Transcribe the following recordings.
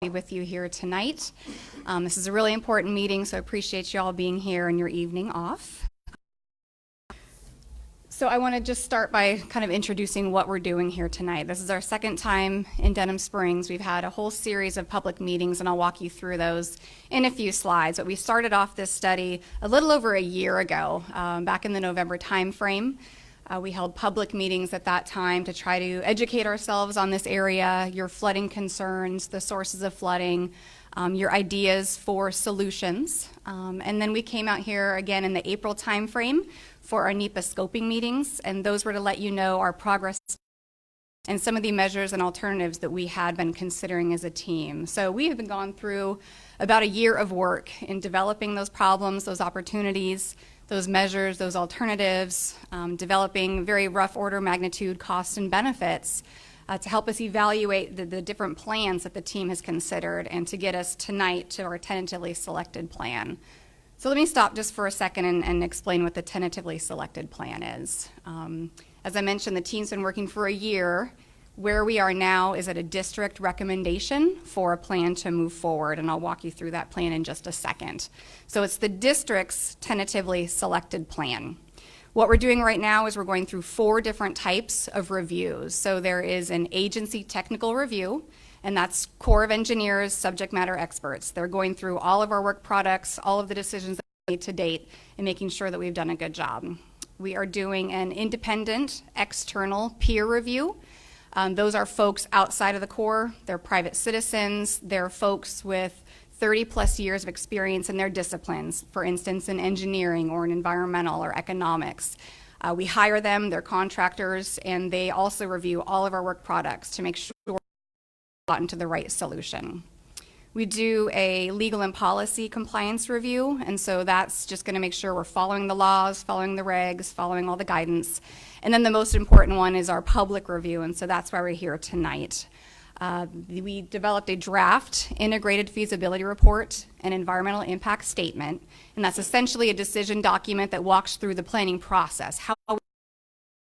With you here tonight. This is a really important meeting, so I appreciate you all being here and your evening off. So I want to just start by kind of introducing what we're doing here tonight. This is our second time in Denham Springs. We've had a whole series of public meetings, and I'll walk you through those in a few slides. But we started off this study a little over a year ago, back in the November timeframe. We held public meetings at that time to try to educate ourselves on this area, your flooding concerns, the sources of flooding, your ideas for solutions. And then we came out here again in the April timeframe for our NEPA scoping meetings, and those were to let you know our progress and some of the measures and alternatives that we had been considering as a team. So we have been gone through about a year of work in developing those problems, those opportunities, those measures, those alternatives, developing very rough order magnitude costs and benefits to help us evaluate the different plans that the team has considered and to get us tonight to our tentatively selected plan. So let me stop just for a second and explain what the tentatively selected plan is. As I mentioned, the team's been working for a year. Where we are now is at a district recommendation for a plan to move forward, and I'll walk you through that plan in just a second. So it's the district's tentatively selected plan. What we're doing right now is we're going through 4 different types of reviews. So there is an agency technical review, and that's Corps of Engineers, subject matter experts. They're going through all of our work products, all of the decisions that we made to date, and making sure that we've done a good job. We are doing an independent external peer review. Those are folks outside of the Corps. They're private citizens. They're folks with 30 plus years of experience in their disciplines, for instance, in engineering or in environmental or economics. We hire them, they're contractors, and they also review all of our work products to make sure we've gotten to the right solution. We do a legal and policy compliance review, and so that's just going to make sure we're following the laws, following the regs, following all the guidance. And then the most important one is our public review, and so that's why we're here tonight. We developed a draft integrated feasibility report and environmental impact statement, and that's essentially a decision document that walks through the planning process. How we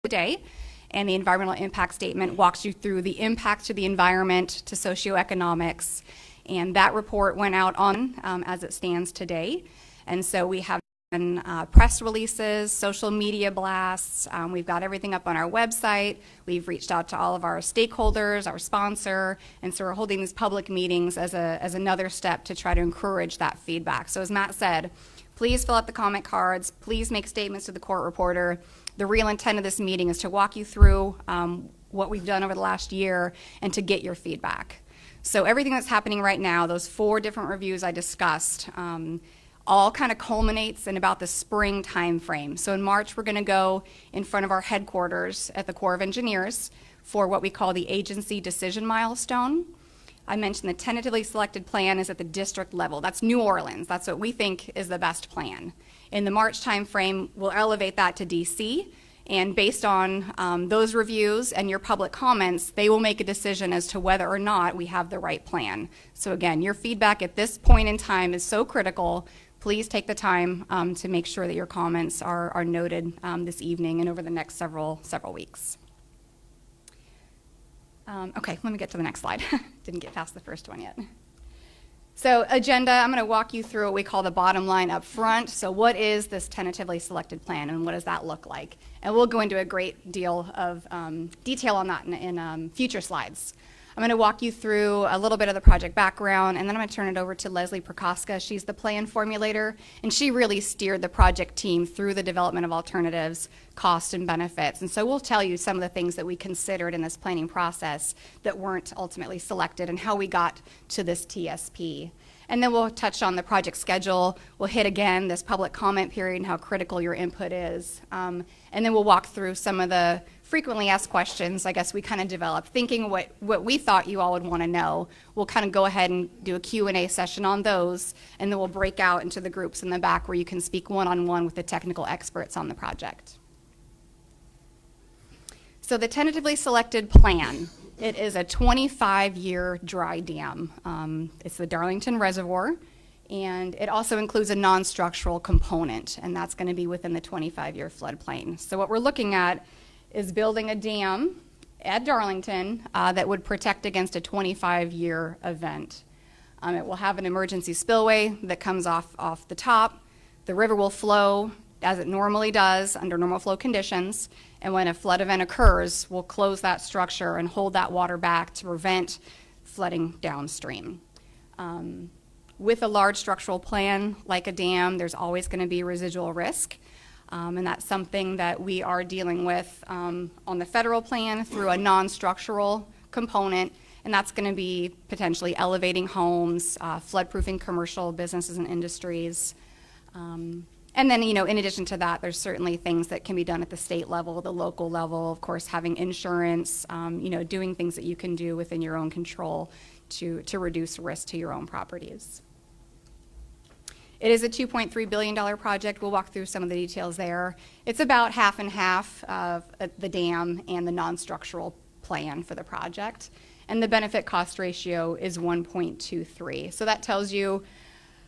today, and the environmental impact statement walks you through the impact to the environment, to socioeconomics, and that report went out on as it stands today. And so we have press releases, social media blasts. We've got everything up on our website. We've reached out to all of our stakeholders, our sponsor, and so we're holding these public meetings as another step to try to encourage that feedback. So as Matt said, please fill out the comment cards. Please make statements to the court reporter. The real intent of this meeting is to walk you through what we've done over the last year and to get your feedback. So everything that's happening right now, those 4 different reviews I discussed, all kind of culminates in about the spring time frame. So in March, we're going to go in front of our headquarters at the Corps of Engineers for what we call the agency decision milestone. I mentioned the tentatively selected plan is at the district level. That's New Orleans. That's what we think is the best plan. In the March time frame, we'll elevate that to DC. And based on those reviews and your public comments, they will make a decision as to whether or not we have the right plan. So again, your feedback at this point in time is so critical. Please take the time to make sure that your comments are noted this evening and over the next several weeks. Okay, let me get to the next slide. Didn't get past the first one yet. So agenda, I'm going to walk you through what we call the bottom line up front. So what is this tentatively selected plan and what does that look like? And we'll go into a great deal of detail on that in future slides. I'm going to walk you through a little bit of the project background, and then I'm going to turn it over to Leslie Prokoska. She's the plan formulator, and she really steered the project team through the development of alternatives, costs, and benefits. And so we'll tell you some of the things that we considered in this planning process that weren't ultimately selected and how we got to this TSP. And then we'll touch on the project schedule. We'll hit again this public comment period and how critical your input is. And then we'll walk through some of the frequently asked questions, I guess we kind of developed, thinking what we thought you all would want to know. We'll kind of go ahead and do a Q&A session on those, and then we'll break out into the groups in the back where you can speak one-on-one with the technical experts on the project. So the tentatively selected plan, it is a 25-year dry dam. It's the Darlington Reservoir, and it also includes a non-structural component, and that's going to be within the 25-year floodplain. So what we're looking at is building a dam at Darlington that would protect against a 25-year event. It will have an emergency spillway that comes off the top. The river will flow as it normally does under normal flow conditions, and when a flood event occurs, we'll close that structure and hold that water back to prevent flooding downstream. With a large structural plan like a dam, there's always going to be residual risk, and that's something that we are dealing with on the federal plan through a non-structural component, and that's going to be potentially elevating homes, flood-proofing commercial businesses and industries. And then, in addition to that, there's certainly things that can be done at the state level, the local level, of course, having insurance, doing things that you can do within your own control to reduce risk to your own properties. It is a $2.3 billion project. We'll walk through some of the details there. It's about half and half of the dam and the non-structural plan for the project. And the benefit cost ratio is 1.23. So that tells you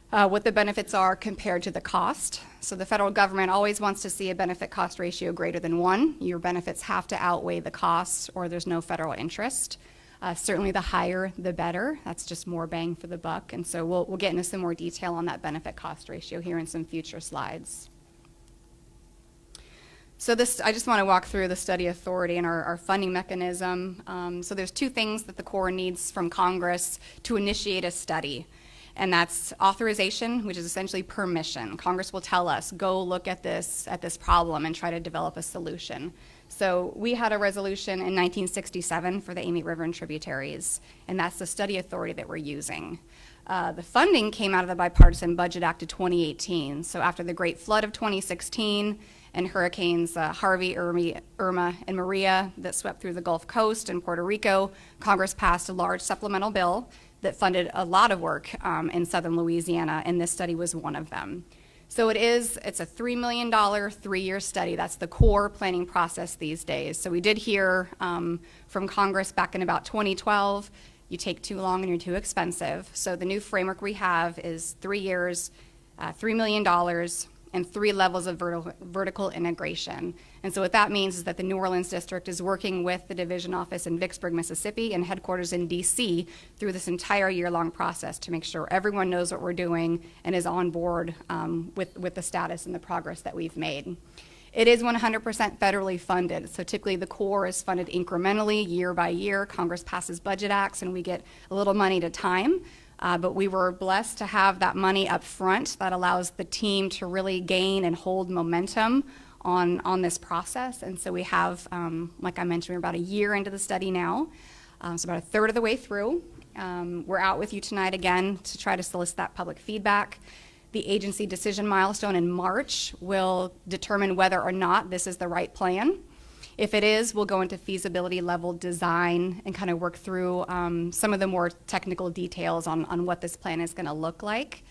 what the benefits are compared to the cost. So the federal government always wants to see a benefit cost ratio greater than 1. Your benefits have to outweigh the costs or there's no federal interest. Certainly the higher, the better. That's just more bang for the buck. And so we'll get into some more detail on that benefit cost ratio here in some future slides. So I just want to walk through the study authority and our funding mechanism. So there's two things that the Corps needs from Congress to initiate a study. And that's authorization, which is essentially permission. Congress will tell us, go look at this problem and try to develop a solution. So we had a resolution in 1967 for the Amite River and Tributaries, and that's the study authority that we're using. The funding came out of the Bipartisan Budget Act of 2018. So after the Great Flood of 2016 and hurricanes Harvey, Irma, and Maria that swept through the Gulf Coast and Puerto Rico, Congress passed a large supplemental bill that funded a lot of work in southern Louisiana, and this study was one of them. So it's a $3 million 3-year study. That's the core planning process these days. So we did hear from Congress back in about 2012, you take too long and you're too expensive. So the new framework we have is 3 years, $3 million, and 3 levels of vertical integration. And so what that means is that the New Orleans District is working with the division office in Vicksburg, Mississippi, and headquarters in D.C. through this entire year-long process to make sure everyone knows what we're doing and is on board with the status and the progress that we've made. It is 100% federally funded, so typically the Corps is funded incrementally year by year. Congress passes budget acts and we get a little money at a time. But we were blessed to have that money up front that allows the team to really gain and hold momentum on this process. And so we have, like I mentioned, we're about a year into the study now, so about a third of the way through. We're out with you tonight again to try to solicit that public feedback. The agency decision milestone in March will determine whether or not this is the right plan. If it is, we'll go into feasibility level design and kind of work through some of the more technical details on what this plan is going to look like.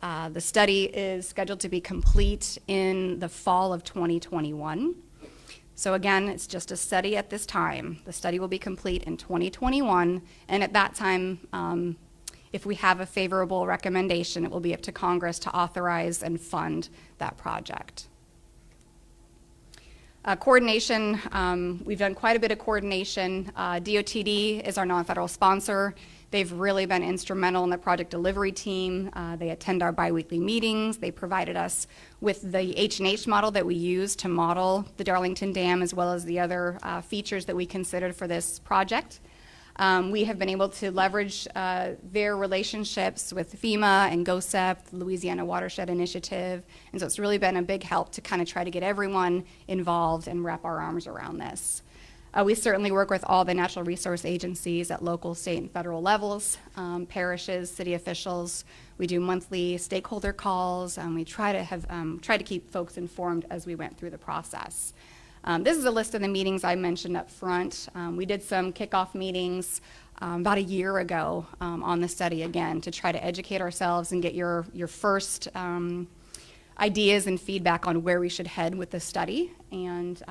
The study is scheduled to be complete in the fall of 2021. So again, it's just a study at this time. The study will be complete in 2021, and at that time, if we have a favorable recommendation, it will be up to Congress to authorize and fund that project. Coordination, we've done quite a bit of coordination. DOTD is our non-federal sponsor. They've really been instrumental in the project delivery team. They attend our biweekly meetings. They provided us with the H&H model that we use to model the Darlington Dam, as well as the other features that we considered for this project. We have been able to leverage their relationships with FEMA and GOSEP, the Louisiana Watershed Initiative, and so it's really been a big help to kind of try to get everyone involved and wrap our arms around this. We certainly work with all the natural resource agencies at local, state, and federal levels, parishes, city officials. We do monthly stakeholder calls, and we try to keep folks informed as we went through the process. This is a list of the meetings I mentioned up front. We did some kickoff meetings about a year ago on the study again to try to educate ourselves and get your first ideas and feedback on where we should head with the study. And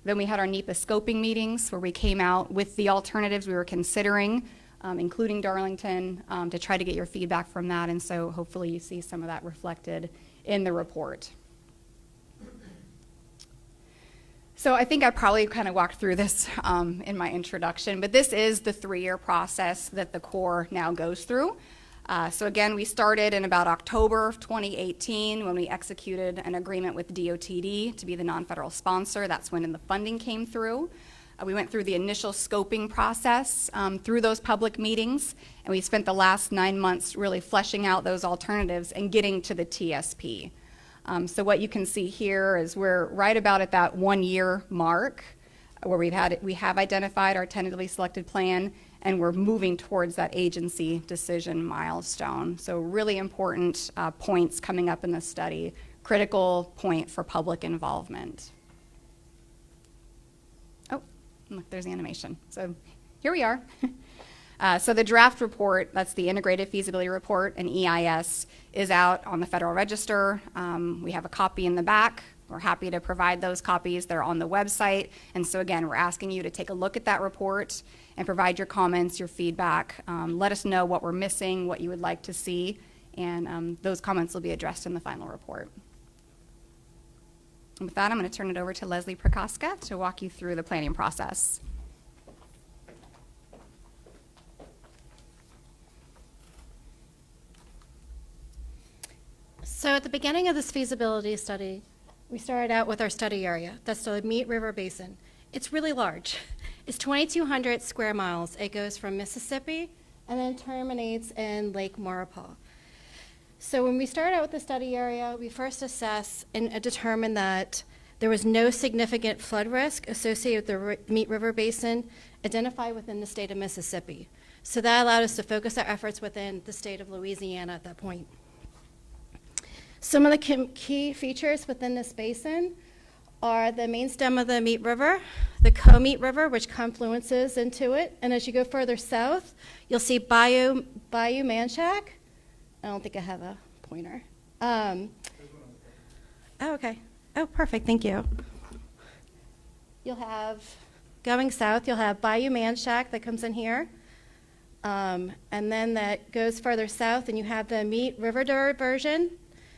then we had our NEPA scoping meetings where we came out with the alternatives we were considering, including Darlington, to try to get your feedback from that. And so hopefully you see some of that reflected in the report. So I think I probably kind of walked through this in my introduction, but this is the 3-year process that the Corps now goes through. So again, we started in about October of 2018 when we executed an agreement with DOTD to be the non-federal sponsor. That's when the funding came through. We went through the initial scoping process through those public meetings, and we spent the last 9 months really fleshing out those alternatives and getting to the TSP. So what you can see here is we're right about at that 1 year mark where we have identified our tentatively selected plan, and we're moving towards that agency decision milestone. So really important points coming up in the study, critical point for public involvement. Oh, look, there's the animation. So here we are. So the draft report, that's the Integrated Feasibility Report, and EIS, is out on the Federal Register. We have a copy in the back. We're happy to provide those copies. They're on the website. And so again, we're asking you to take a look at that report and provide your comments, your feedback. Let us know what we're missing, what you would like to see, and those comments will be addressed in the final report. And with that, I'm going to turn it over to Leslie Prokoska to walk you through the planning process. So at the beginning of this feasibility study, we started out with our study area. That's the Amite River Basin. It's really large. It's 2,200 square miles. It goes from Mississippi and then terminates in Lake Maurepas. So when we started out with the study area, we first assessed and determined that there was no significant flood risk associated with the Amite River Basin identified within the state of Mississippi. So that allowed us to focus our efforts within the state of Louisiana at that point. Some of the key features within this basin are the main stem of the Amite River, the Amite River, which confluences into it, and as you go further south, you'll see Bayou Manchac. I don't think I have a pointer. Oh, okay. Oh, perfect. Thank you. You'll have, going south, you'll have Bayou Manchac that comes in here, and then that goes further south, and you have the Amite River diversion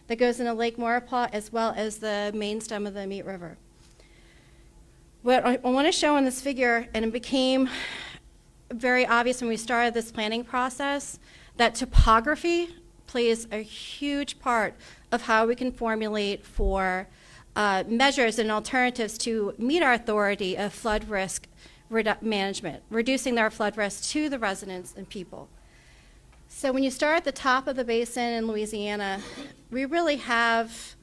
that goes into Lake Maurepas, as well as the main stem of the Amite River. What I want to show in this figure, and it became very obvious when we started this planning process, that topography plays a huge part of how we can formulate for measures and alternatives to meet our authority of flood risk management, reducing our flood risk to the residents and people. So when you start at the top of the basin in Louisiana, we really have,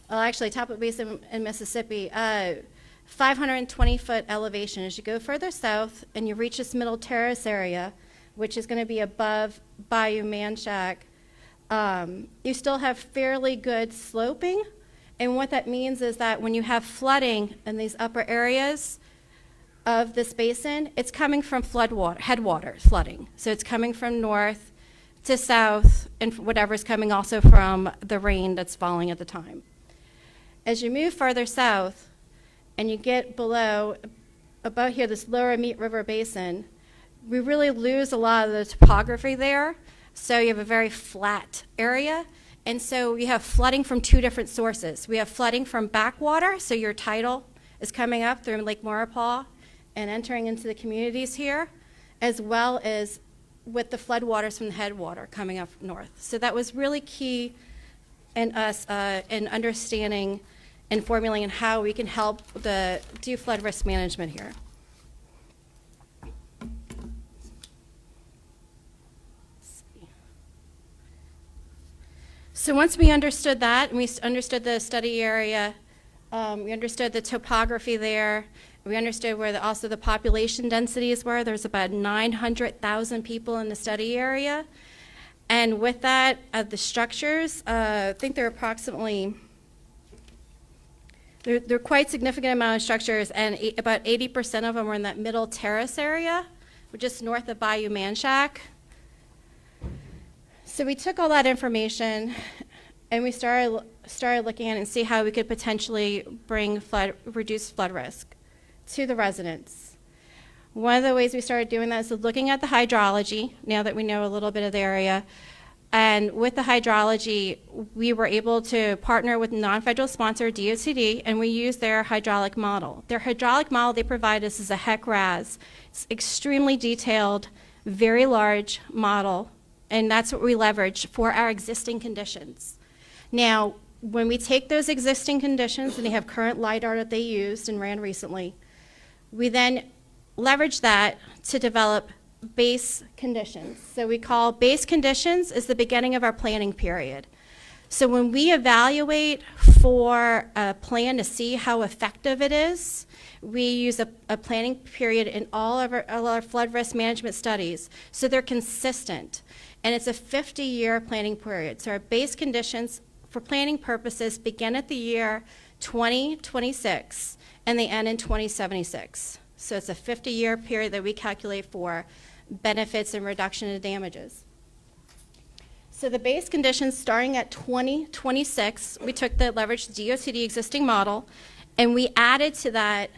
well, actually, top of the basin in Mississippi, 520-foot elevation. As you go further south and you reach this middle terrace area, which is going to be above Bayou Manchac, you still have fairly good sloping. And what that means is that when you have flooding in these upper areas of this basin, it's coming from headwater flooding. So it's coming from north to south, and whatever's coming also from the rain that's falling at the time. As you move further south and you get below, about here, this lower Amite River Basin, we really lose a lot of the topography there. So you have a very flat area. And so you have flooding from two different sources. We have flooding from backwater, so your tidal is coming up through Lake Maurepas and entering into the communities here, as well as with the floodwaters from the headwater coming up north. So that was really key in us in understanding and formulating how we can help do flood risk management here. So once we understood that, and we understood the study area, we understood the topography there, we understood where also the population densities were. There's about 900,000 people in the study area. And with that, the structures, I think there are approximately, there are quite significant amount of structures, and about 80% of them were in that middle terrace area, just north of Bayou Manchac. So we took all that information and we started looking at it and see how we could potentially reduce flood risk to the residents. One of the ways we started doing that is looking at the hydrology, now that we know a little bit of the area. And with the hydrology, we were able to partner with non-federal sponsor DOTD, and we used their hydraulic model. Their hydraulic model they provide us is a HECFDA. It's extremely detailed, very large model and that's what we leverage for our existing conditions. Now, when we take those existing conditions, and they have current LiDAR that they used and ran recently, we then leverage that to develop base conditions. So we call base conditions is the beginning of our planning period. So when we evaluate for a plan to see how effective it is, we use a planning period in all of our flood risk management studies, so they're consistent. And it's a 50-year planning period. So our base conditions for planning purposes begin at the year 2026, and they end in 2076. So it's a 50-year period that we calculate for benefits and reduction of damages. So the base conditions starting at 2026, we took the leveraged DOTD existing model, and we added to that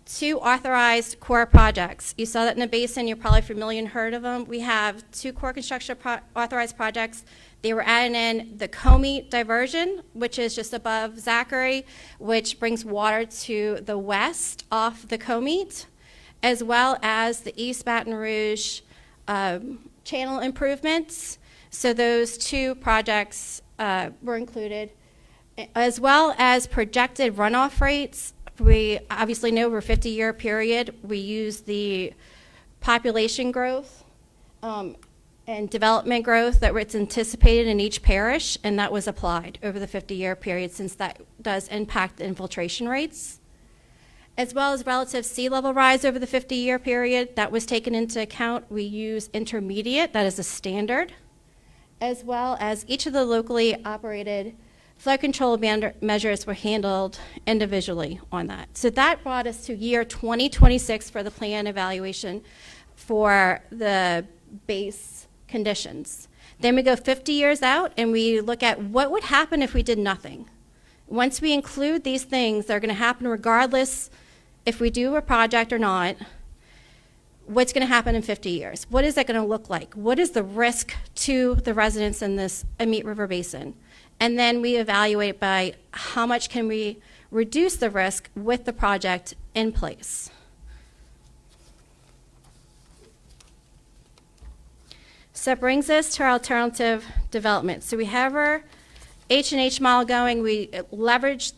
2 authorized core projects. You saw that in the basin, you're probably familiar and heard of them. We have 2 core construction authorized projects. They were adding in the Comey diversion, which is just above Zachary, which brings water to the west off the Comey, as well as the East Baton Rouge channel improvements. So those 2 projects were included, as well as projected runoff rates. We obviously know over a 50-year period, we use the population growth and development growth that was anticipated in each parish, and that was applied over the 50-year period, since that does impact infiltration rates. As well as relative sea level rise over the 50-year period, that was taken into account. We use intermediate, that is a standard, as well as each of the locally operated flood control measures were handled individually on that. So that brought us to year 2026 for the plan evaluation for the base conditions. Then we go 50 years out and we look at what would happen if we did nothing. Once we include these things that are going to happen regardless if we do a project or not, what's going to happen in 50 years? What is that going to look like? What is the risk to the residents in this Amite River Basin? And then we evaluate by how much can we reduce the risk with the project in place. So that brings us to our alternative development. So we have our H&H model going. We leverage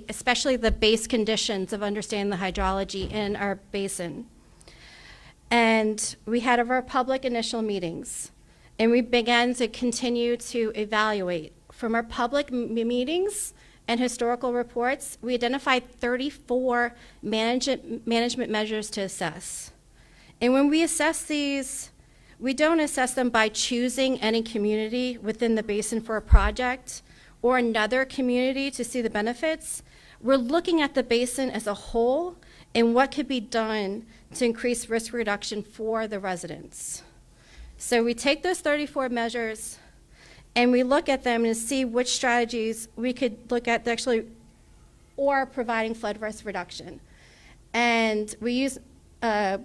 especially the base conditions of understanding the hydrology in our basin. And we had our public initial meetings, and we began to continue to evaluate. From our public meetings and historical reports, we identified 34 management measures to assess. And when we assess these, we don't assess them by choosing any community within the basin for a project or another community to see the benefits. We're looking at the basin as a whole and what could be done to increase risk reduction for the residents. So we take those 34 measures and we look at them and see which strategies we could look at actually or providing flood risk reduction. And we use a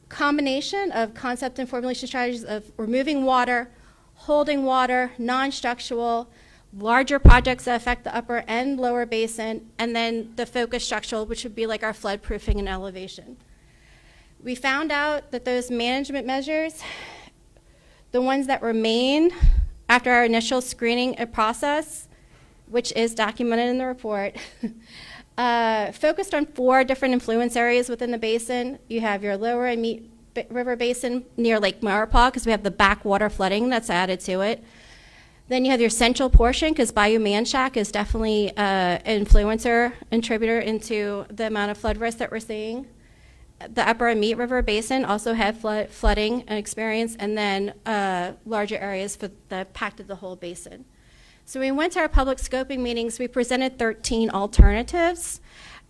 combination of concept and formulation strategies of removing water, holding water, non-structural, larger projects that affect the upper and lower basin, and then the focus structural, which would be like our flood proofing and elevation. We found out that those management measures, the ones that remain after our initial screening process, which is documented in the report, focused on 4 different influence areas within the basin. You have your lower Amite River Basin near Lake Maurepas, because we have the backwater flooding that's added to it. Then you have your central portion, because Bayou Manchac is definitely an influencer and contributor into the amount of flood risk that we're seeing. The upper Amite River Basin also had flooding experience, and then larger areas that impacted the whole basin. So we went to our public scoping meetings. We presented 13 alternatives.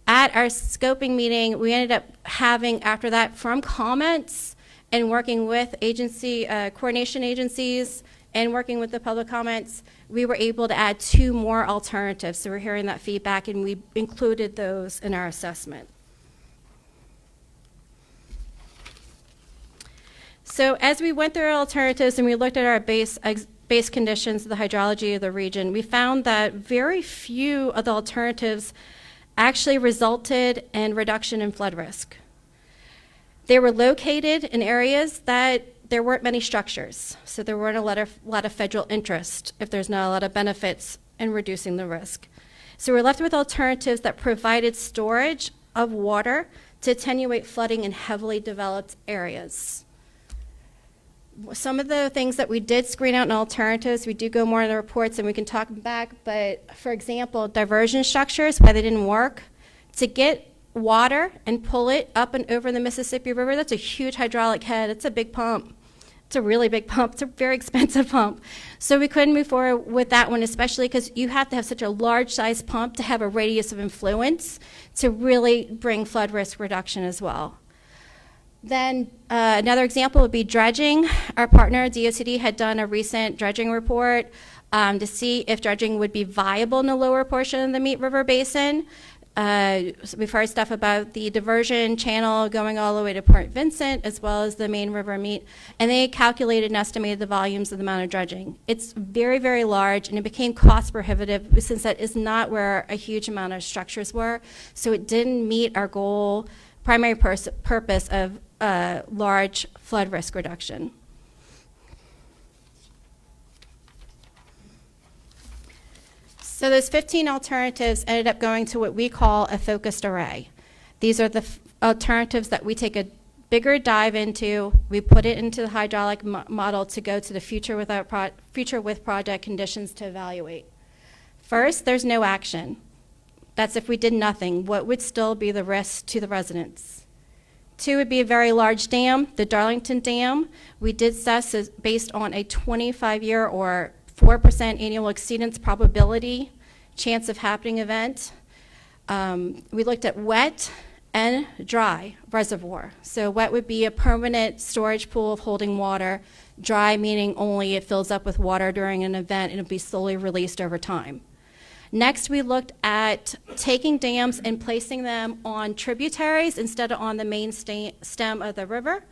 At our scoping meeting, we ended up having, after that, from comments and working with agency coordination agencies and working with the public comments, we were able to add 2 more alternatives. So we're hearing that feedback, and we included those in our assessment. So as we went through our alternatives and we looked at our base conditions, the hydrology of the region, we found that very few of the alternatives actually resulted in reduction in flood risk. They were located in areas that there weren't many structures, so there weren't a lot of federal interest if there's not a lot of benefits in reducing the risk. So we're left with alternatives that provided storage of water to attenuate flooding in heavily developed areas. Some of the things that we did screen out in alternatives, we do go more in the reports and we can talk back, but for example, diversion structures, why they didn't work. To get water and pull it up and over the Mississippi River, that's a huge hydraulic head. It's a big pump. It's a really big pump. It's a very expensive pump. So we couldn't move forward with that one, especially because you have to have such a large size pump to have a radius of influence to really bring flood risk reduction as well. Then another example would be dredging. Our partner, DOCD, had done a recent dredging report to see if dredging would be viable in the lower portion of the Meade River Basin. So we've heard stuff about the diversion channel going all the way to Port Vincent, as well as the main river Meade, and they calculated and estimated the volumes of the amount of dredging. It's very, very large, and it became cost prohibitive since that is not where a huge amount of structures were, so it didn't meet our goal, primary purpose of large flood risk reduction. So those 15 alternatives ended up going to what we call a focused array. These are the alternatives that we take a bigger dive into. We put it into the hydraulic model to go to the future with project conditions to evaluate. First, there's no action. That's if we did nothing. What would still be the risk to the residents? 2 would be a very large dam, the Darlington Dam. We did assess it based on a 25-year or 4% annual exceedance probability chance of happening event. We looked at wet and dry reservoir. So wet would be a permanent storage pool of holding water. Dry meaning only it fills up with water during an event and it'll be slowly released over time. Next, we looked at taking dams and placing them on tributaries instead of on the main stem of the river.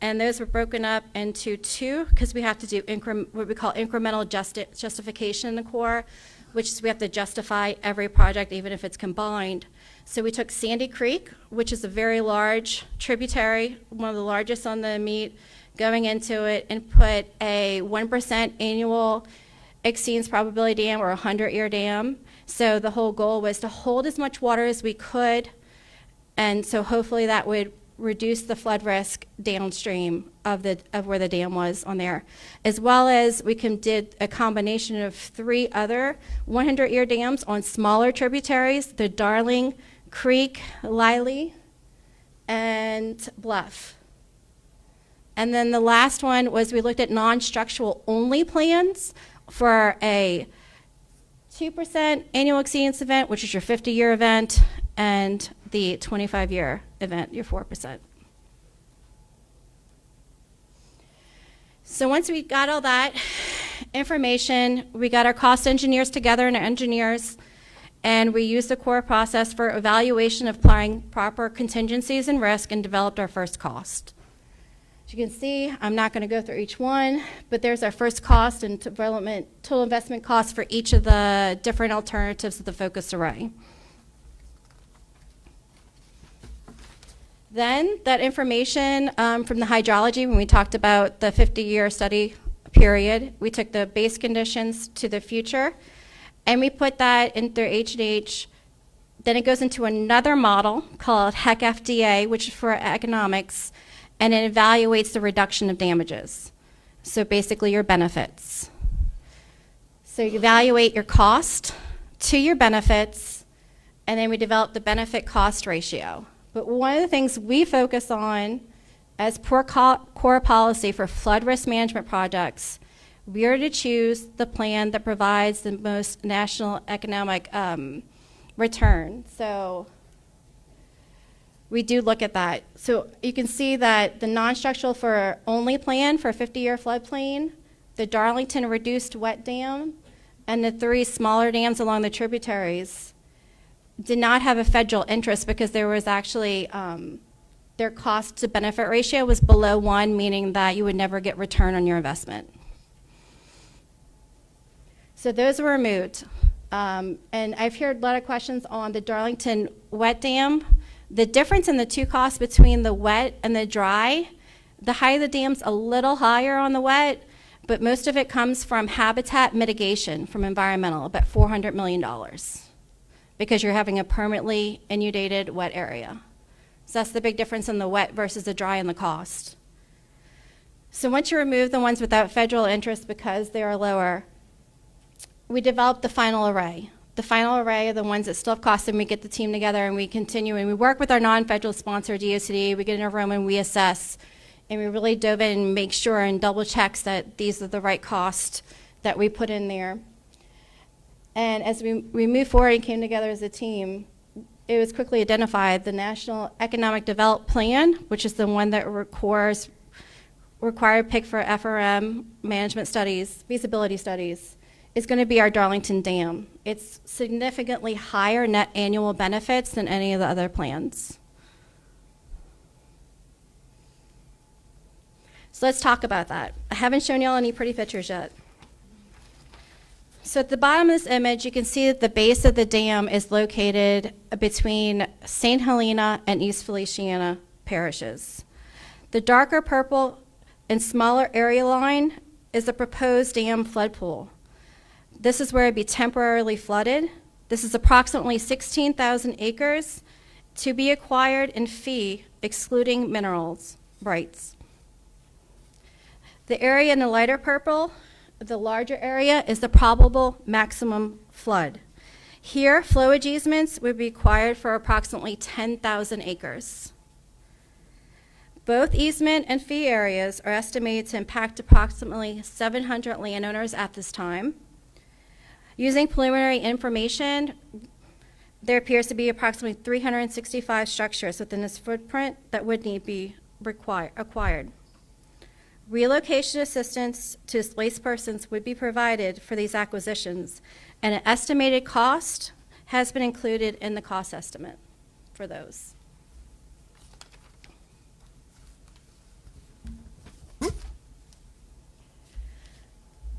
And those were broken up into 2 because we have to do what we call incremental justification in the Corps, which is we have to justify every project even if it's combined. So we took Sandy Creek, which is a very large tributary, one of the largest on the Amite, going into it and put a 1% annual exceedance probability dam or a 100-year dam. So the whole goal was to hold as much water as we could, and so hopefully that would reduce the flood risk downstream of where the dam was on there. As well as we did a combination of 3 other 100-year dams on smaller tributaries, the Darling, Creek, Liley, and Bluff. And then the last one was we looked at non-structural only plans for a 2% annual exceedance event, which is your 50-year event, and the 25-year event, your 4%. So once we got all that information, we got our cost engineers together and our engineers, and we used the core process for evaluation of applying proper contingencies and risk and developed our first cost. As you can see, I'm not going to go through each one, but there's our first cost and development total investment cost for each of the different alternatives of the focus array. Then that information from the hydrology, when we talked about the 50-year study period, we took the base conditions to the future, and we put that in through H&H. Then it goes into another model called HECFDA, which is for economics, and it evaluates the reduction of damages. So basically your benefits. So you evaluate your cost to your benefits, and then we develop the benefit cost ratio. But one of the things we focus on as core policy for flood risk management projects, we are to choose the plan that provides the most national economic return. So we do look at that. So you can see that the non-structural for only plan for a 50-year floodplain, the Darlington reduced wet dam, and the 3 smaller dams along the tributaries did not have a federal interest because there was actually, their cost to benefit ratio was below 1, meaning that you would never get return on your investment. So those were removed. And I've heard a lot of questions on the Darlington wet dam. The difference in the 2 costs between the wet and the dry, The height of the dam's a little higher on the wet, but most of it comes from habitat mitigation from environmental, about $400 million, because you're having a permanently inundated wet area. So that's the big difference in the wet versus the dry and the cost. So once you remove the ones without federal interest because they are lower, we developed the final array. The final array are the ones that still have costs, and we get the team together and we continue and we work with our non-federal sponsor, DOCD. We get in a room and we assess, and we really dove in and make sure and double checks that these are the right costs that we put in there. And as we moved forward and came together as a team, it was quickly identified the National Economic Development Plan, which is the one that required pick for FRM management studies, feasibility studies, is going to be our Darlington Dam. It's significantly higher net annual benefits than any of the other plans. So let's talk about that. I haven't shown y'all any pretty pictures yet. So at the bottom of this image, you can see that the base of the dam is located between St. Helena and East Feliciana parishes. The darker purple and smaller area line is the proposed dam flood pool. This is where it'd be temporarily flooded. This is approximately 16,000 acres to be acquired in fee, excluding minerals rights. The area in the lighter purple, the larger area, is the probable maximum flood. Here, flowage easements would be required for approximately 10,000 acres. Both easement and fee areas are estimated to impact approximately 700 landowners at this time. Using preliminary information, there appears to be approximately 365 structures within this footprint that would need to be acquired. Relocation assistance to displaced persons would be provided for these acquisitions, and an estimated cost has been included in the cost estimate for those.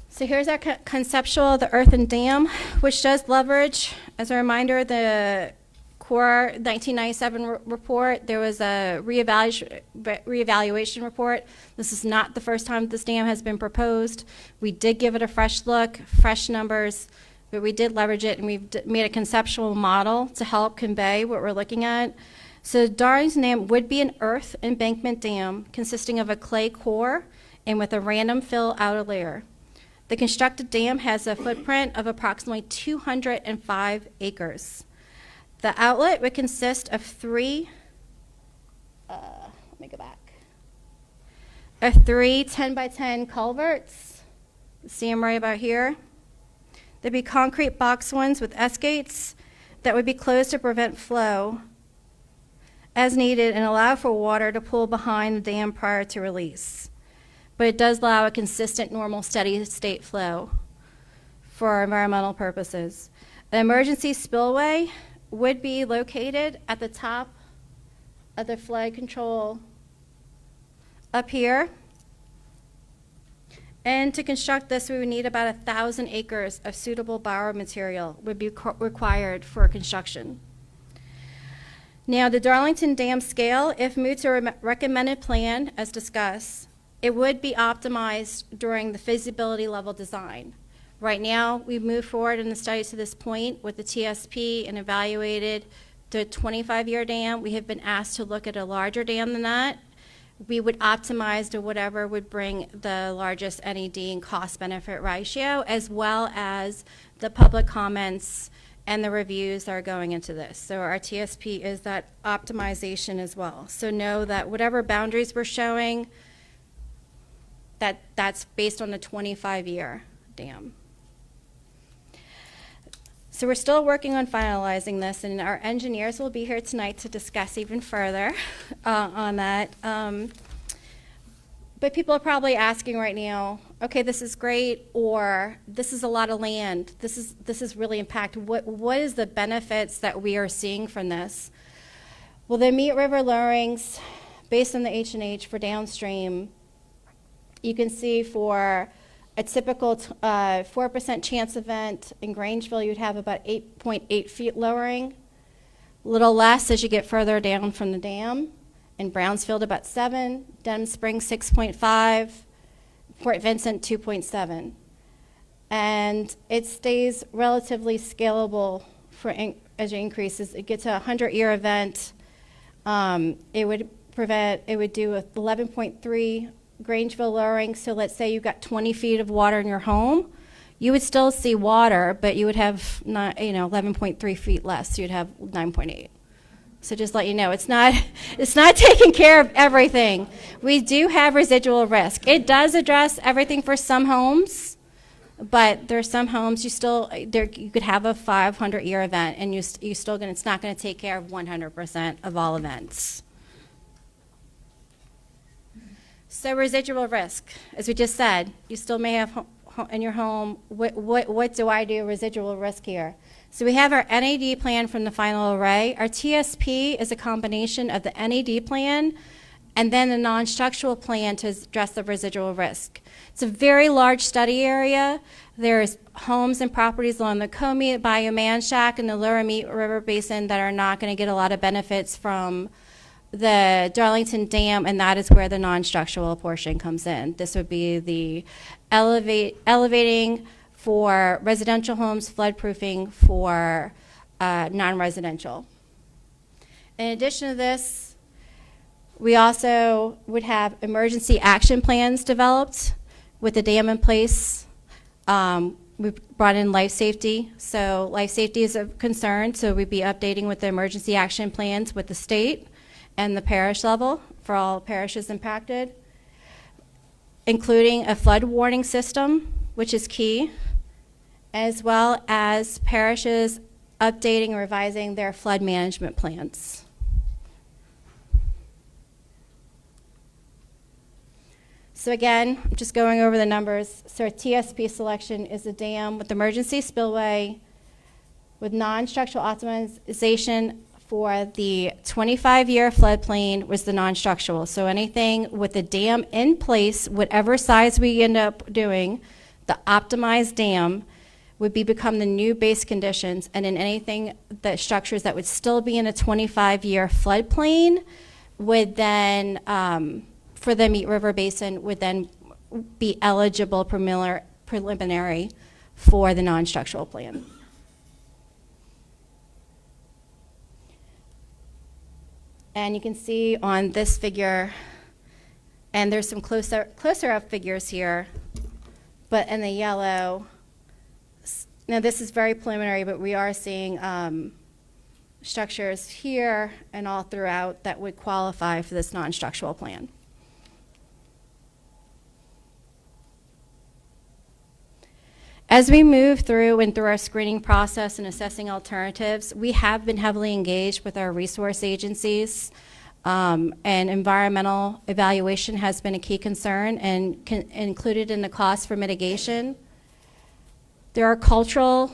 So here's our conceptual of the earthen dam, which does leverage, as a reminder, the core 1997 report. There was a reevaluation report. This is not the first time this dam has been proposed. We did give it a fresh look, fresh numbers, but we did leverage it, and we've made a conceptual model to help convey what we're looking at. So Darlington Dam would be an earth embankment dam consisting of a clay core and with a random fill outer layer. The constructed dam has a footprint of approximately 205 acres. The outlet would consist of three 10 by 10 culverts. See them right about here. There'd be concrete box ones with S-gates that would be closed to prevent flow as needed and allow for water to pool behind the dam prior to release. But it does allow a consistent, normal, steady state flow for environmental purposes. An emergency spillway would be located at the top of the flood control up here. And to construct this, we would need about 1,000 acres of suitable borrowed material would be required for construction. Now, the Darlington Dam scale, if moved to a recommended plan, as discussed, it would be optimized during the feasibility level design. Right now, we've moved forward in the study to this point with the TSP and evaluated the 25-year dam. We have been asked to look at a larger dam than that. We would optimize to whatever would bring the largest NED and cost-benefit ratio, as well as the public comments and the reviews that are going into this. So our TSP is that optimization as well. So know that whatever boundaries we're showing, that's based on the 25-year dam. So we're still working on finalizing this, and our engineers will be here tonight to discuss even further on that. But people are probably asking right now, okay, this is great, or this is a lot of land. This is really impactful. What is the benefits that we are seeing from this? Well, the Amite River lowerings, based on the H&H for downstream, you can see for a typical 4% chance event in Grangeville, you'd have about 8.8 feet lowering, a little less as you get further down from the dam. In Brownsfield, about 7. Denham Springs, 6.5. Port Vincent, 2.7. And it stays relatively scalable as it increases. It gets a 100-year event. It would do a 11.3 Grangeville lowering. So let's say you've got 20 feet of water in your home. You would still see water, but you would have 11.3 feet less. So you'd have 9.8. So just let you know, it's not taking care of everything. We do have residual risk. It does address everything for some homes, but there are some homes you could have a 500-year event, and it's not going to take care of 100% of all events. So residual risk, as we just said, you still may have in your home. What do I do residual risk here? So we have our NAD plan from the final array. Our TSP is a combination of the NAD plan and then the non-structural plan to address the residual risk. It's a very large study area. There's homes and properties along the Comey, Bayou Manchac, and the Lower Amite River Basin that are not going to get a lot of benefits from the Darlington Dam, and that is where the non-structural portion comes in. This would be the elevating for residential homes, floodproofing for non-residential. In addition to this, we also would have emergency action plans developed with the dam in place. We brought in life safety. So life safety is a concern, so we'd be updating with the emergency action plans with the state and the parish level for all parishes impacted, including a flood warning system, which is key, as well as parishes updating and revising their flood management plans. So again, I'm just going over the numbers. So our TSP Selection is a dam with emergency spillway with non-structural optimization for the 25-year floodplain was the non-structural. So anything with the dam in place, whatever size we end up doing, the optimized dam would become the new base conditions, and in anything that structures that would still be in a 25-year floodplain would then, for the Amite River Basin, would then be eligible preliminary for the non-structural plan. And you can see on this figure, and there's some closer up figures here, but in the yellow, now this is very preliminary, but we are seeing structures here and all throughout that would qualify for this non-structural plan. As we move through our screening process and assessing alternatives, we have been heavily engaged with our resource agencies, and environmental evaluation has been a key concern and included in the cost for mitigation. There are cultural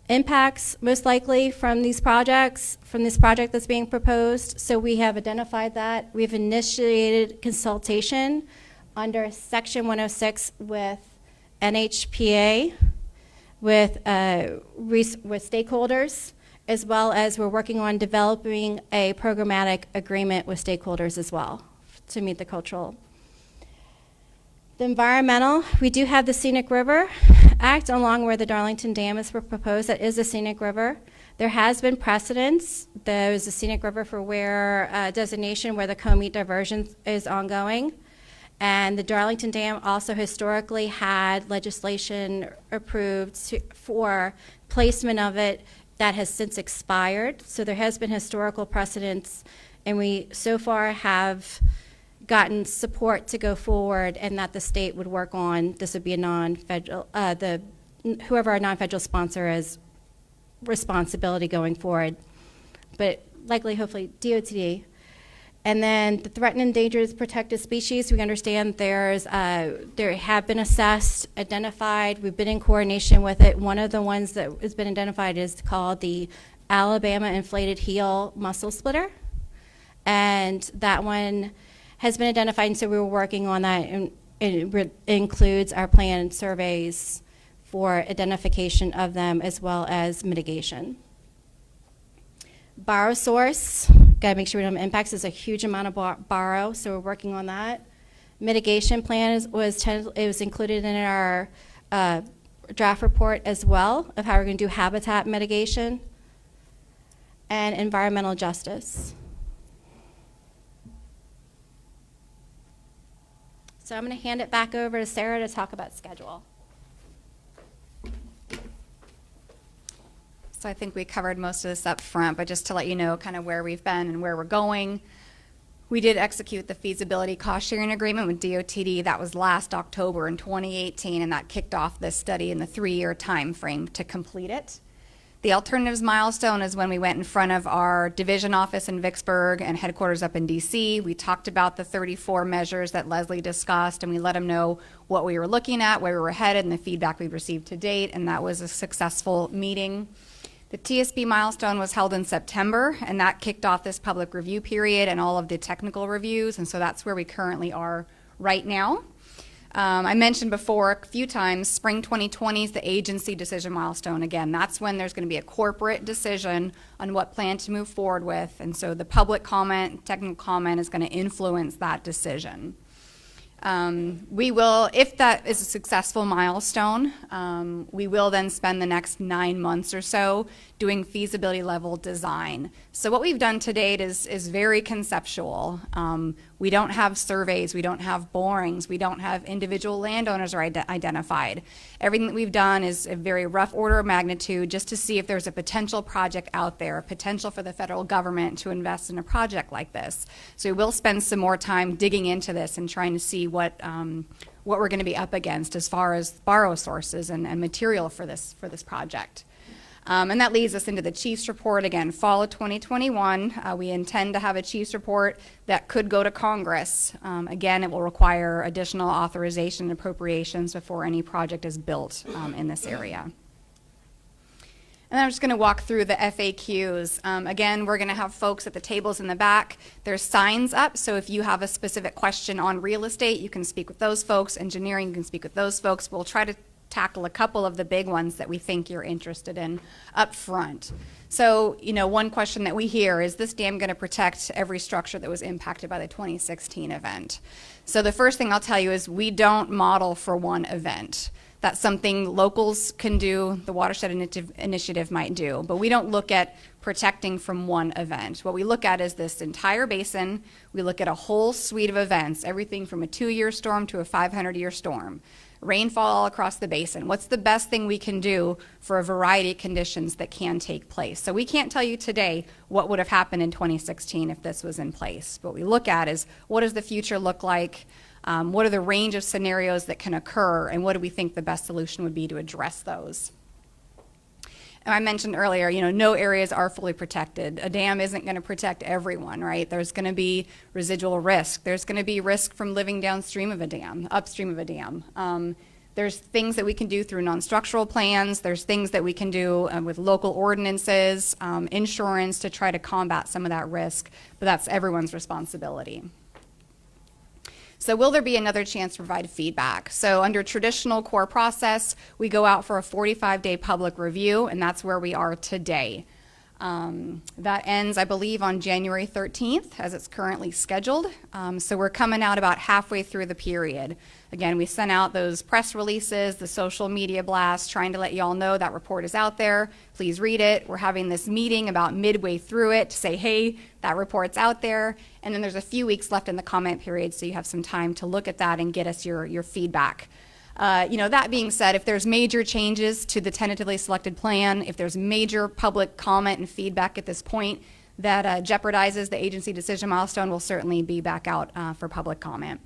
impacts, most likely, from this project that's being proposed. So we have identified that. We've initiated consultation under Section 106 with NHPA, with stakeholders, as well as we're working on developing a programmatic agreement with stakeholders as well to meet the cultural. The environmental, we do have the Scenic River Act along where the Darlington Dam is proposed. That is a scenic river. There has been precedence. There is a scenic river for where designation where the Comey diversion is ongoing. And the Darlington Dam also historically had legislation approved for placement of it that has since expired. So there has been historical precedence, and we so far have gotten support to go forward, and that the state would work on. This would be a non-federal, whoever our non-federal sponsor is, responsibility going forward, but likely, hopefully, DOTD. And then the threatened and endangered protected species, we understand there have been assessed, identified. We've been in coordination with it. One of the ones that has been identified is called the Alabama inflated heel mussel splitter, and that one has been identified, and so we were working on that, and it includes our planned surveys for identification of them as well as mitigation. Borrow source, Got to make sure we don't have impacts. It's a huge amount of borrow, so we're working on that. Mitigation plan was included in our draft report as well of how we're going to do habitat mitigation and environmental justice. So I'm going to hand it back over to Sarah to talk about schedule. So I think we covered most of this up front, but just to let you know kind of where we've been and where we're going. We did execute the feasibility cost sharing agreement with DOTD. That was last October in 2018, and that kicked off this study in the 3-year time frame to complete it. The alternatives milestone is when we went in front of our division office in Vicksburg and headquarters up in DC. We talked about the 34 measures that Leslie discussed, and we let them know what we were looking at, where we were headed, and the feedback we've received to date, and that was a successful meeting. The TSP milestone was held in September, and that kicked off this public review period and all of the technical reviews, and so that's where we currently are right now. I mentioned before a few times, spring 2020 is the agency decision milestone. Again, that's when there's going to be a corporate decision on what plan to move forward with, and so the public comment, technical comment is going to influence that decision. We will, if that is a successful milestone, we will then spend the next 9 months or so doing feasibility level design. So what we've done to date is very conceptual. We don't have surveys, we don't have borings, we don't have individual landowners are identified. Everything that we've done is a very rough order of magnitude just to see if there's a potential project out there, a potential for the federal government to invest in a project like this. So we will spend some more time digging into this and trying to see what we're going to be up against as far as borrow sources and material for this project. And that leads us into the Chiefs report. Again, fall of 2021, we intend to have a Chiefs report that could go to Congress. Again, it will require additional authorization and appropriations before any project is built in this area. And I'm just going to walk through the FAQs. Again, we're going to have folks at the tables in the back. There's signs up, so if you have a specific question on real estate, you can speak with those folks. Engineering, you can speak with those folks. We'll try to tackle a couple of the big ones that we think you're interested in up front. So, one question that we hear is this dam going to protect every structure that was impacted by the 2016 event? So the first thing I'll tell you is we don't model for one event. That's something locals can do, the Watershed Initiative might do, but we don't look at protecting from one event. What we look at is this entire basin. We look at a whole suite of events, everything from a 2-year storm to a 500-year storm. Rainfall all across the basin. What's the best thing we can do for a variety of conditions that can take place? So we can't tell you today what would have happened in 2016 if this was in place. What we look at is what does the future look like? What are the range of scenarios that can occur, and what do we think the best solution would be to address those? And I mentioned earlier, no areas are fully protected. A dam isn't going to protect everyone, right? There's going to be residual risk. There's going to be risk from living downstream of a dam, upstream of a dam. There's things that we can do through non-structural plans. There's things that we can do with local ordinances, insurance to try to combat some of that risk, but that's everyone's responsibility. So will there be another chance to provide feedback? So under traditional core process, we go out for a 45-day public review, and that's where we are today. That ends, I believe, on January 13th, as it's currently scheduled. So we're coming out about halfway through the period. Again, we sent out those press releases, the social media blasts, trying to let you all know that report is out there. Please read it. We're having this meeting about midway through it to say, hey, that report's out there. And then there's a few weeks left in the comment period, so you have some time to look at that and get us your feedback. That being said, if there's major changes to the tentatively selected plan, if there's major public comment and feedback at this point that jeopardizes the agency decision milestone, we'll certainly be back out for public comment.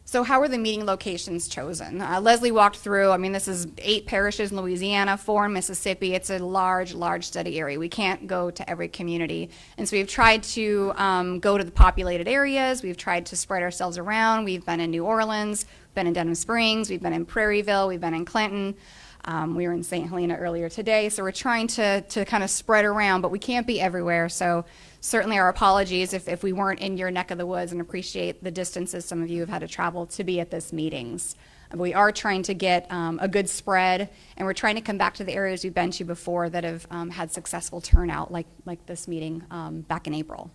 So how were the meeting locations chosen? Leslie walked through, this is 8 parishes in Louisiana, 4 in Mississippi. It's a large, large study area. We can't go to every community. And so we've tried to go to the populated areas. We've tried to spread ourselves around. We've been in New Orleans, been in Denham Springs, we've been in Prairieville, we've been in Clinton. We were in St. Helena earlier today. So we're trying to kind of spread around, but we can't be everywhere. So certainly our apologies if we weren't in your neck of the woods, and appreciate the distances some of you have had to travel to be at this meetings. We are trying to get a good spread, and we're trying to come back to the areas we've been to before that have had successful turnout, like this meeting back in April.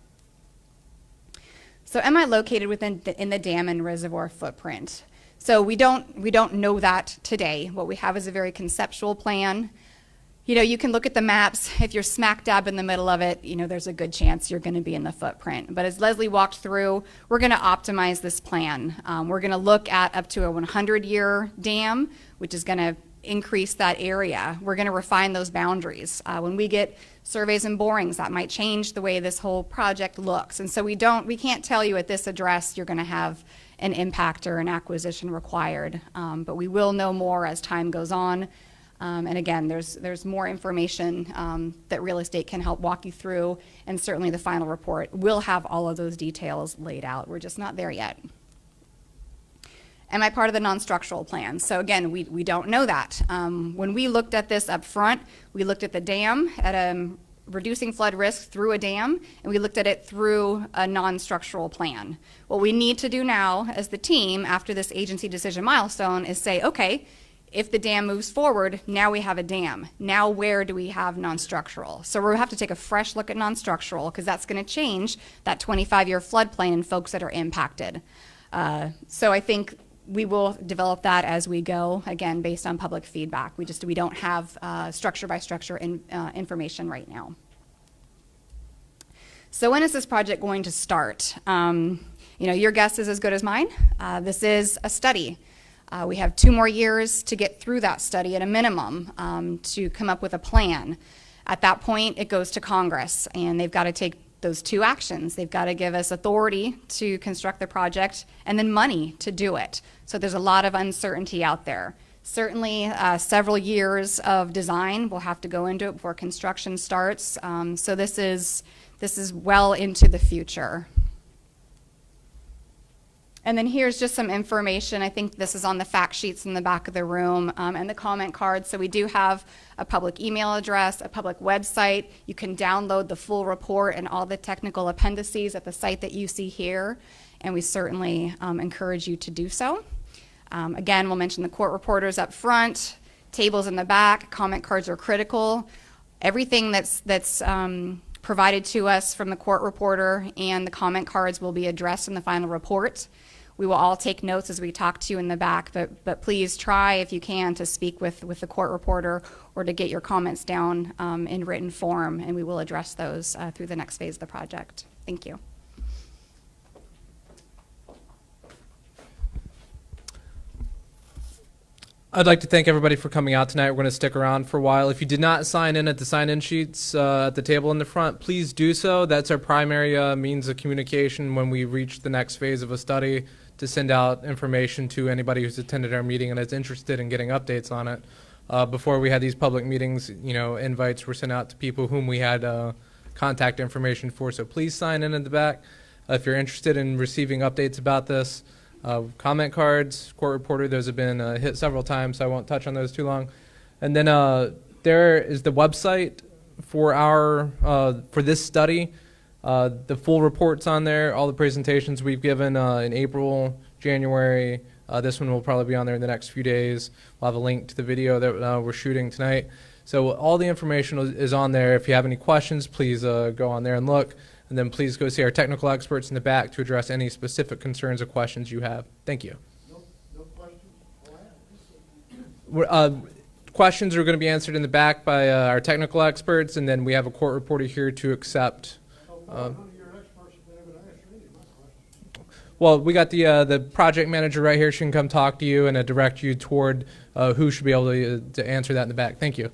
So am I located in the dam and reservoir footprint? So we don't know that today. What we have is a very conceptual plan. You know, you can look at the maps. If you're smack dab in the middle of it, you know, there's a good chance you're going to be in the footprint. But as Leslie walked through, we're going to optimize this plan. We're going to look at up to a 100-year dam, which is going to increase that area. We're going to refine those boundaries. When we get surveys and borings, that might change the way this whole project looks. And so we can't tell you at this address you're going to have an impact or an acquisition required. But we will know more as time goes on. And again, there's more information that real estate can help walk you through, and certainly the final report will have all of those details laid out. We're just not there yet. Am I part of the non-structural plan? So again, we don't know that. When we looked at this up front, we looked at the dam, at reducing flood risk through a dam, and we looked at it through a non-structural plan. What we need to do now as the team after this agency decision milestone is say, okay, if the dam moves forward, now we have a dam. Now where do we have non-structural? So we'll have to take a fresh look at non-structural, because that's going to change that 25-year floodplain and folks that are impacted. So I think we will develop that as we go, again, based on public feedback. We don't have structure by structure information right now. So when is this project going to start? You know, your guess is as good as mine. This is a study. We have 2 more years to get through that study at a minimum to come up with a plan. At that point, it goes to Congress, and they've got to take those 2 actions. They've got to give us authority to construct the project and then money to do it. So there's a lot of uncertainty out there. Certainly, several years of design will have to go into it before construction starts. So this is well into the future. And then here's just some information. I think this is on the fact sheets in the back of the room and the comment cards. So we do have a public email address, a public website. You can download the full report and all the technical appendices at the site that you see here. And we certainly encourage you to do so. Again, we'll mention the court reporters up front, tables in the back, comment cards are critical. Everything that's provided to us from the court reporter and the comment cards will be addressed in the final report. We will all take notes as we talk to you in the back, but please try, if you can, to speak with the court reporter or to get your comments down in written form, and we will address those through the next phase of the project. Thank you. I'd like to thank everybody for coming out tonight. We're going to stick around for a while. If you did not sign in at the sign-in sheets at the table in the front, please do so. That's our primary means of communication when we reach the next phase of a study, to send out information to anybody who's attended our meeting and is interested in getting updates on it. Before we had these public meetings, you know, invites were sent out to people whom we had contact information for. So please sign in the back if you're interested in receiving updates about this. Comment cards, court reporter, those have been hit several times, so I won't touch on those too long. And then there is the website for for this study. The full report's on there, all the presentations we've given in April, January. This one will probably be on there in the next few days. We'll have a link to the video that we're shooting tonight. So all the information is on there. If you have any questions, please go on there and look. And then please go see our technical experts in the back to address any specific concerns or questions you have. Thank you. No questions? Questions are going to be answered in the back by our technical experts, and then we have a court reporter here to accept. None of your experts have been able to answer any of my questions. Well, we got the project manager right here. She can come talk to you and direct you toward who should be able to answer that in the back. Thank you.